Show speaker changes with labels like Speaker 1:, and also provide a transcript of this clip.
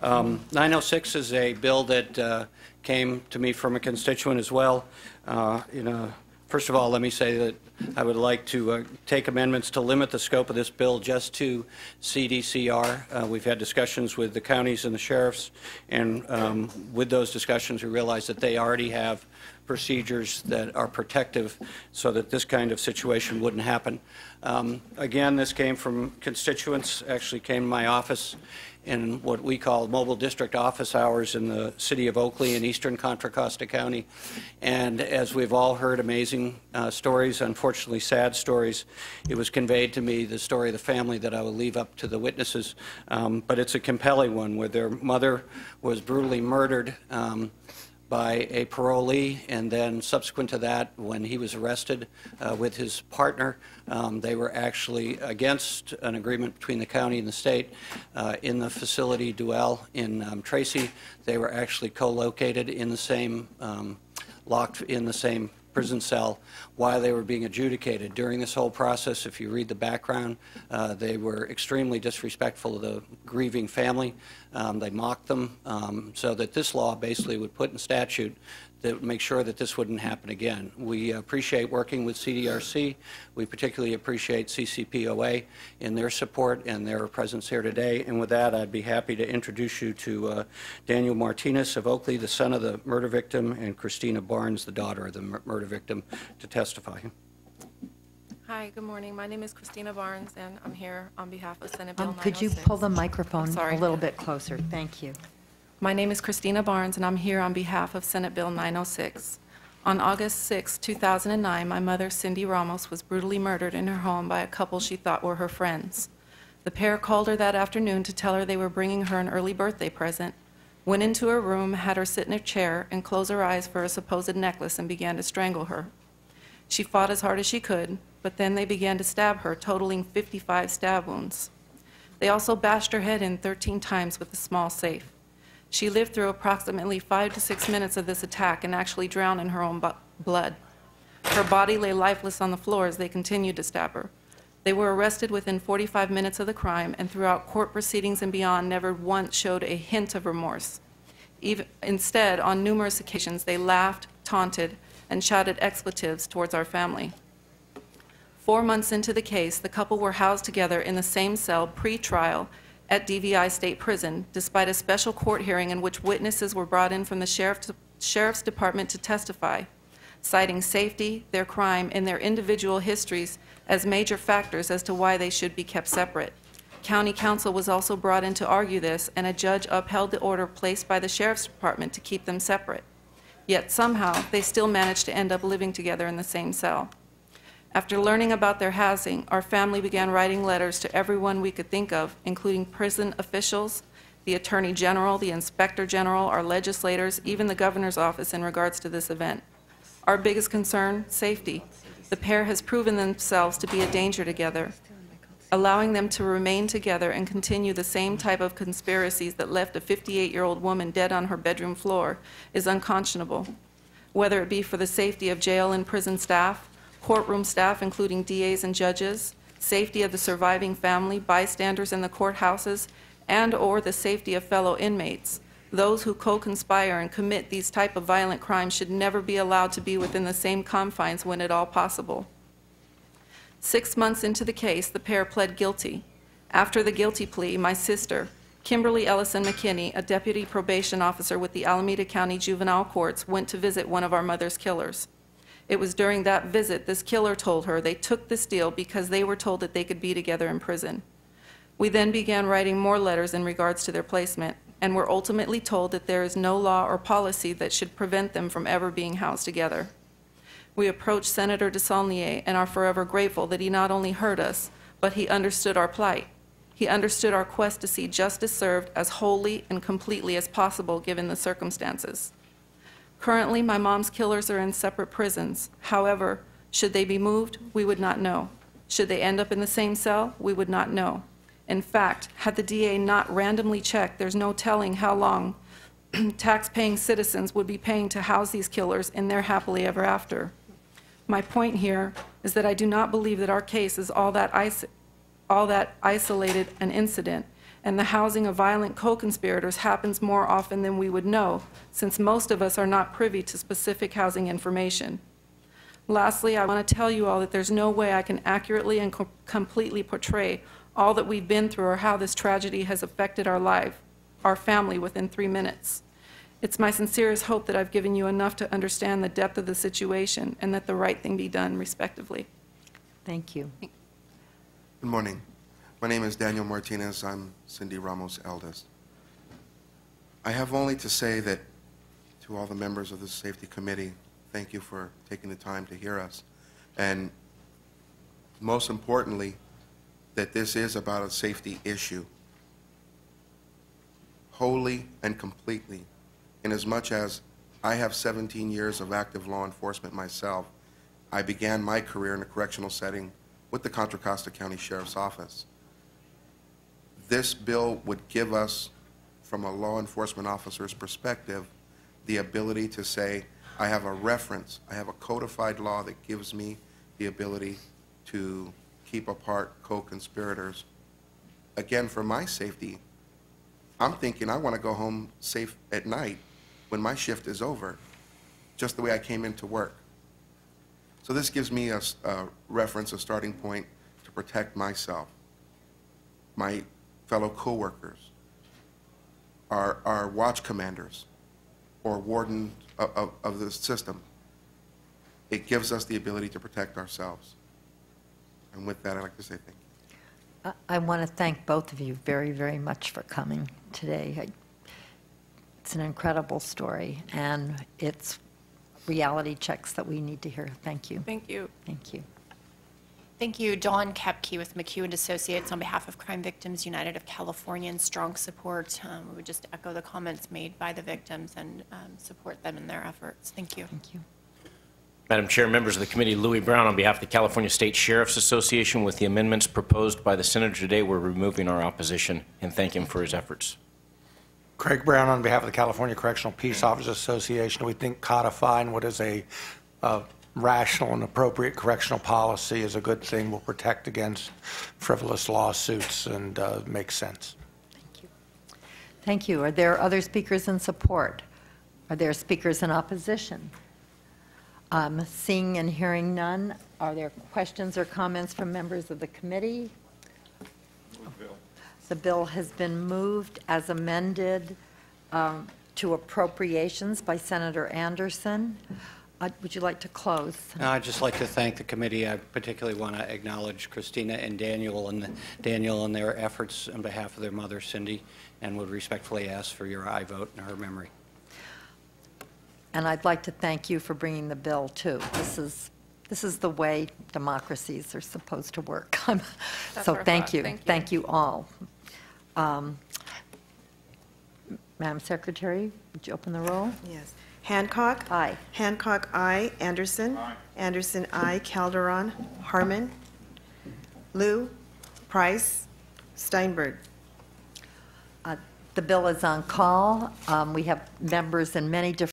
Speaker 1: 906 is a bill that came to me from a constituent as well. First of all, let me say that I would like to take amendments to limit the scope of this bill just to CDCR. We've had discussions with the counties and the sheriffs, and with those discussions we realized that they already have procedures that are protective so that this kind of situation wouldn't happen. Again, this came from constituents, actually came to my office in what we call mobile district office hours in the city of Oakley in eastern Contra Costa County. And as we've all heard amazing stories, unfortunately sad stories, it was conveyed to me the story of the family that I will leave up to the witnesses. But it's a compelling one where their mother was brutally murdered by a parolee, and then subsequent to that, when he was arrested with his partner, they were actually against an agreement between the county and the state in the facility Duell in Tracy. They were actually co-located in the same, locked in the same prison cell while they were being adjudicated. During this whole process, if you read the background, they were extremely disrespectful of the grieving family. They mocked them, so that this law basically would put in statute that would make sure that this wouldn't happen again. We appreciate working with CDRC. We particularly appreciate CCPOA in their support and their presence here today. And with that, I'd be happy to introduce you to Daniel Martinez of Oakley, the son of the murder victim, and Christina Barnes, the daughter of the murder victim, to testify.
Speaker 2: Hi, good morning. My name is Christina Barnes, and I'm here on behalf of Senate Bill 906.
Speaker 3: Could you pull the microphone a little bit closer? Thank you.
Speaker 2: My name is Christina Barnes, and I'm here on behalf of Senate Bill 906. On August 6, 2009, my mother, Cindy Ramos, was brutally murdered in her home by a couple she thought were her friends. The pair called her that afternoon to tell her they were bringing her an early birthday present, went into her room, had her sit in a chair, and close her eyes for a supposed necklace and began to strangle her. She fought as hard as she could, but then they began to stab her, totaling 55 stab wounds. They also bashed her head in 13 times with a small safe. She lived through approximately 5 to 6 minutes of this attack and actually drowned in her own blood. Her body lay lifeless on the floor as they continued to stab her. They were arrested within 45 minutes of the crime, and throughout court proceedings and beyond never once showed a hint of remorse. Instead, on numerous occasions, they laughed, taunted, and shouted expletives towards our family. 4 months into the case, the couple were housed together in the same cell pre-trial at DVI State Prison, despite a special court hearing in which witnesses were brought in from the Sheriff's Department to testify, citing safety, their crime, and their individual histories as major factors as to why they should be kept separate. County counsel was also brought in to argue this, and a judge upheld the order placed by the Sheriff's Department to keep them separate. Yet somehow, they still managed to end up living together in the same cell. After learning about their housing, our family began writing letters to everyone we could think of, including prison officials, the Attorney General, the Inspector General, our legislators, even the Governor's office in regards to this event. Our biggest concern, safety. The pair has proven themselves to be a danger together. Allowing them to remain together and continue the same type of conspiracies that left a 58-year-old woman dead on her bedroom floor is unconscionable, whether it be for the safety of jail and prison staff, courtroom staff, including DAs and judges, safety of the surviving family, bystanders in the courthouses, and/or the safety of fellow inmates. Those who co-conspire and commit these type of violent crimes should never be allowed to be within the same confines when at all possible. 6 months into the case, the pair pled guilty. After the guilty plea, my sister, Kimberly Ellison McKinney, a deputy probation officer with the Alameda County Juvenile Courts, went to visit one of our mother's killers. It was during that visit this killer told her they took this deal because they were told that they could be together in prison. We then began writing more letters in regards to their placement, and were ultimately told that there is no law or policy that should prevent them from ever being housed together. We approached Senator DeSaulnier and are forever grateful that he not only heard us, but he understood our plight. He understood our quest to see justice served as wholly and completely as possible given the circumstances. Currently, my mom's killers are in separate prisons. However, should they be moved, we would not know. Should they end up in the same cell, we would not know. In fact, had the DA not randomly checked, there's no telling how long tax-paying citizens would be paying to house these killers in their happily ever after. My point here is that I do not believe that our case is all that isolated an incident, and the housing of violent co-conspirators happens more often than we would know, since most of us are not privy to specific housing information. Lastly, I want to tell you all that there's no way I can accurately and completely portray all that we've been through or how this tragedy has affected our life, our family, within 3 minutes. It's my sincerest hope that I've given you enough to understand the depth of the situation and that the right thing be done, respectively.
Speaker 3: Thank you.
Speaker 4: Good morning. My name is Daniel Martinez. I'm Cindy Ramos' eldest. I have only to say that to all the members of the Safety Committee, thank you for taking the time to hear us. And most importantly, that this is about a safety issue, wholly and completely. Inasmuch as I have 17 years of active law enforcement myself, I began my career in a correctional setting with the Contra Costa County Sheriff's Office. This bill would give us, from a law enforcement officer's perspective, the ability to say, I have a reference, I have a codified law that gives me the ability to keep apart co-conspirators. Again, for my safety, I'm thinking I want to go home safe at night when my shift is over, just the way I came into work. So this gives me a reference, a starting point to protect myself, my fellow coworkers, our watch commanders, or warden of the system. It gives us the ability to protect ourselves. And with that, I'd like to say thank you.
Speaker 3: I want to thank both of you very, very much for coming today. It's an incredible story, and it's reality checks that we need to hear. Thank you.
Speaker 2: Thank you.
Speaker 3: Thank you.
Speaker 5: Thank you. Dawn Kepke with McHugh & Associates on behalf of Crime Victims United of California and strong support. We would just echo the comments made by the victims and support them in their efforts. Thank you.
Speaker 3: Thank you.
Speaker 6: Madam Chair, members of the committee, Louis Brown on behalf of the California State Sheriff's Association. With the amendments proposed by the Senator today, we're removing our opposition and thank him for his efforts.
Speaker 7: Craig Brown on behalf of the California Correctional Peace Officers Association. We think codifying what is a rational and appropriate correctional policy is a good thing. Will protect against frivolous lawsuits and makes sense.
Speaker 3: Thank you. Thank you. Are there other speakers in support? Are there speakers in opposition? Seeing and hearing none, are there questions or comments from members of the committee? The bill has been moved as amended to appropriations by Senator Anderson. Would you like to close?
Speaker 1: I'd just like to thank the committee. I particularly want to acknowledge Christina and Daniel and their efforts on behalf of their mother, Cindy, and would respectfully ask for your aye vote in her memory.
Speaker 3: And I'd like to thank you for bringing the bill, too. This is the way democracies are supposed to work. So thank you. Thank you all. Madam Secretary, would you open the roll?
Speaker 8: Yes. Hancock?
Speaker 3: Aye.
Speaker 8: Hancock, aye. Anderson? Aye. Anderson, aye. Calderon? Harmon? Liu? Price? Steinberg?
Speaker 3: The bill is on call. We have members in many different